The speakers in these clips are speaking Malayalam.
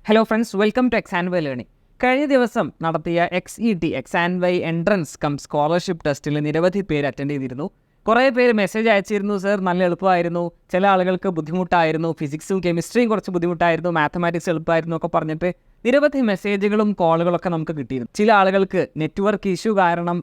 Hello friends, welcome to XandY Learning. കഴിഞ്ഞ ദിവസം നടത്തിയ XET XandY entrance cum scholarship ടെസ്റ്റിൽ നിരവധി പേര് അറ്റൻഡ് ചെയ്തിരുന്നു. കുറേ പേര് മെസ്സേജ് അയച്ചിരുന്നു, സർ നല്ല എളുപ്പമായിരുന്നു, ചില ആളുകൾക്ക് ബുദ്ധിമുട്ടായിരുന്നു, ഫിസിക്സും കെമിസ്ട്രിയും കുറച്ച് ബുദ്ധിമുട്ടായിരുന്നു, മാത്തമാറ്റിക്സ് എളുപ്പമായിരുന്നു ഒക്കെ പറഞ്ഞിട്ട് നിരവധി മെസ്സേജുകളും കോളുകളൊക്കെ നമുക്ക് കിട്ടിയിരുന്നു. ചില ആളുകൾക്ക് നെറ്റ്വർക്ക് ഇഷ്യൂ കാരണം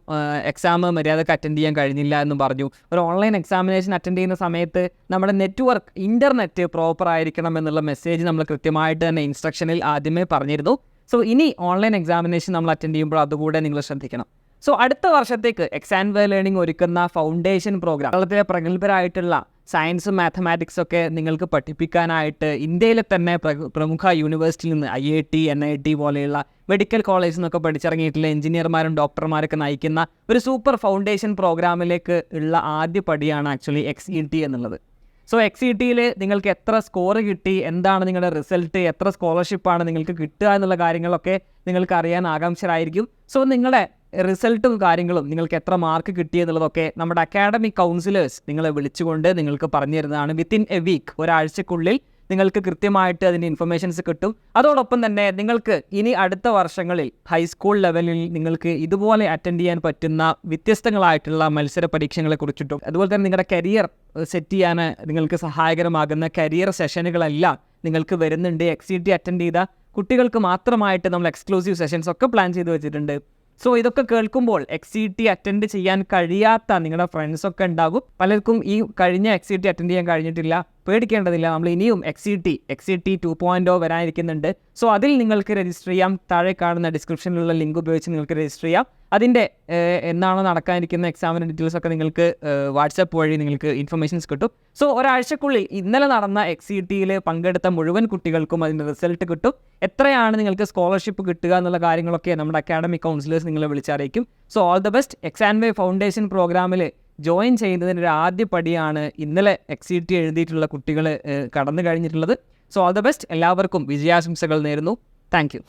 എക്സാം മര്യാദക്ക് അറ്റൻഡ് ചെയ്യാൻ കഴിഞ്ഞില്ല എന്നും പറഞ്ഞു. ഒരു ഓൺലൈൻ എക്സാമിനേഷൻ അറ്റൻഡ് ചെയ്യുന്ന സമയത്ത് നമ്മുടെ നെറ്റ്വർക്ക് ഇൻ്റർനെറ്റ് പ്രോപ്പർ ആയിരിക്കണം എന്നുള്ള മെസ്സേജ് നമ്മൾ കൃത്യമായിട്ട് തന്നെ ഇൻസ്ട്രക്ഷനിൽ ആദ്യമേ പറഞ്ഞിരുന്നു. സോ ഇനി ഓൺലൈൻ എക്സാമിനേഷൻ നമ്മൾ അറ്റൻഡ് ചെയ്യുമ്പോൾ അതുകൂടെ നിങ്ങൾ ശ്രദ്ധിക്കണം. സോ അടുത്ത വർഷത്തേക്ക് XandY Learning ഒരുക്കുന്ന ഫൗണ്ടേഷൻ പ്രോഗ്രാം, കേരളത്തിലെ പ്രഗത്ഭരായിട്ടുള്ള സയൻസും മാത്തമാറ്റിക്സും ഒക്കെ നിങ്ങൾക്ക് പഠിപ്പിക്കാനായിട്ട് ഇന്ത്യയിലെ തന്നെ പ്രമുഖ യൂണിവേഴ്സിറ്റിയിൽ നിന്ന് IIT, NIT പോലെയുള്ള മെഡിക്കൽ കോളേജിൽ നിന്നൊക്കെ പഠിച്ചിറങ്ങിയിട്ടുള്ള എഞ്ചിനീയർമാരും ഡോക്ടർമാരൊക്കെ നയിക്കുന്ന ഒരു സൂപ്പർ ഫൗണ്ടേഷൻ പ്രോഗ്രാമിലേക്ക് ഉള്ള ആദ്യ പടിയാണ് ആക്ച്വലി XET എന്നുള്ളത്. സോ XETയിൽ നിങ്ങൾക്ക് എത്ര സ്കോർ കിട്ടി, എന്താണ് നിങ്ങളുടെ റിസൾട്ട്, എത്ര സ്കോളർഷിപ്പാണ് നിങ്ങൾക്ക് കിട്ടുക എന്നുള്ള കാര്യങ്ങളൊക്കെ നിങ്ങൾക്ക് അറിയാൻ ആകാംക്ഷരായിരിക്കും. സോ നിങ്ങളുടെ റിസൾട്ടും കാര്യങ്ങളും നിങ്ങൾക്ക് എത്ര മാർക്ക് കിട്ടിയെന്നുള്ളതൊക്കെ നമ്മുടെ അക്കാഡമിക് കൗൺസിലേഴ്സ് നിങ്ങളെ വിളിച്ചുകൊണ്ട് നിങ്ങൾക്ക് പറഞ്ഞു തരുന്നതാണ്. വിത്തിൻ എ വീക്ക്, ഒരാഴ്ചക്കുള്ളിൽ നിങ്ങൾക്ക് കൃത്യമായിട്ട് അതിൻ്റെ ഇൻഫർമേഷൻസ് കിട്ടും. അതോടൊപ്പം തന്നെ നിങ്ങൾക്ക് ഇനി അടുത്ത വർഷങ്ങളിൽ ഹൈസ്കൂൾ ലെവലിൽ നിങ്ങൾക്ക് ഇതുപോലെ അറ്റൻഡ് ചെയ്യാൻ പറ്റുന്ന വ്യത്യസ്തങ്ങളായിട്ടുള്ള മത്സര പരീക്ഷകളെ കുറിച്ചിട്ടും അതുപോലെ തന്നെ നിങ്ങളുടെ കരിയർ സെറ്റ് ചെയ്യാൻ നിങ്ങൾക്ക് സഹായകരമാകുന്ന കരിയർ സെഷനുകളെല്ലാം നിങ്ങൾക്ക് വരുന്നുണ്ട്. XET അറ്റൻഡ് ചെയ്ത കുട്ടികൾക്ക് മാത്രമായിട്ട് നമ്മൾ എക്സ്ക്ലൂസീവ് സെഷൻസ് ഒക്കെ പ്ലാൻ ചെയ്ത് വെച്ചിട്ടുണ്ട്. സോ ഇതൊക്കെ കേൾക്കുമ്പോൾ XET അറ്റൻഡ് ചെയ്യാൻ കഴിയാത്ത നിങ്ങളുടെ ഫ്രണ്ട്സൊക്കെ ഉണ്ടാകും. പലർക്കും ഈ കഴിഞ്ഞ XET അറ്റൻഡ് ചെയ്യാൻ കഴിഞ്ഞിട്ടില്ല. പേടിക്കേണ്ടതില്ല, നമ്മൾ ഇനിയും XET 2.0 വരാനിരിക്കുന്നുണ്ട്. സോ അതിൽ നിങ്ങൾക്ക് രജിസ്റ്റർ ചെയ്യാം. താഴെ കാണുന്ന ഡിസ്ക്രിപ്ഷനിലുള്ള ലിങ്ക് ഉപയോഗിച്ച് നിങ്ങൾക്ക് രജിസ്റ്റർ ചെയ്യാം. അതിൻ്റെ എന്നാണോ നടക്കാനിരിക്കുന്ന എക്സാമിൻ്റെ ഡീറ്റെയിൽസ് ഒക്കെ നിങ്ങൾക്ക് വാട്സാപ്പ് വഴി നിങ്ങൾക്ക് ഇൻഫർമേഷൻസ് കിട്ടും. സോ ഒരാഴ്ചക്കുള്ളിൽ ഇന്നലെ നടന്ന XETയിൽ പങ്കെടുത്ത മുഴുവൻ കുട്ടികൾക്കും അതിൻ്റെ റിസൾട്ട് കിട്ടും. എത്രയാണ് നിങ്ങൾക്ക് സ്കോളർഷിപ്പ് കിട്ടുക എന്നുള്ള കാര്യങ്ങളൊക്കെ നമ്മുടെ അക്കാഡമിക് കൗൺസിലേഴ്സ് നിങ്ങളെ വിളിച്ചറിയിക്കും. So all the best. XandY foundation പ്രോഗ്രാമിൽ ജോയിൻ ചെയ്യുന്നതിൻ്റെ ഒരു ആദ്യ പടിയാണ് ഇന്നലെ XET എഴുതിയിട്ടുള്ള കുട്ടികൾ കടന്നു കഴിഞ്ഞിട്ടുള്ളത്. So all the best. എല്ലാവർക്കും വിജയാശംസകൾ നേരുന്നു. Thank U.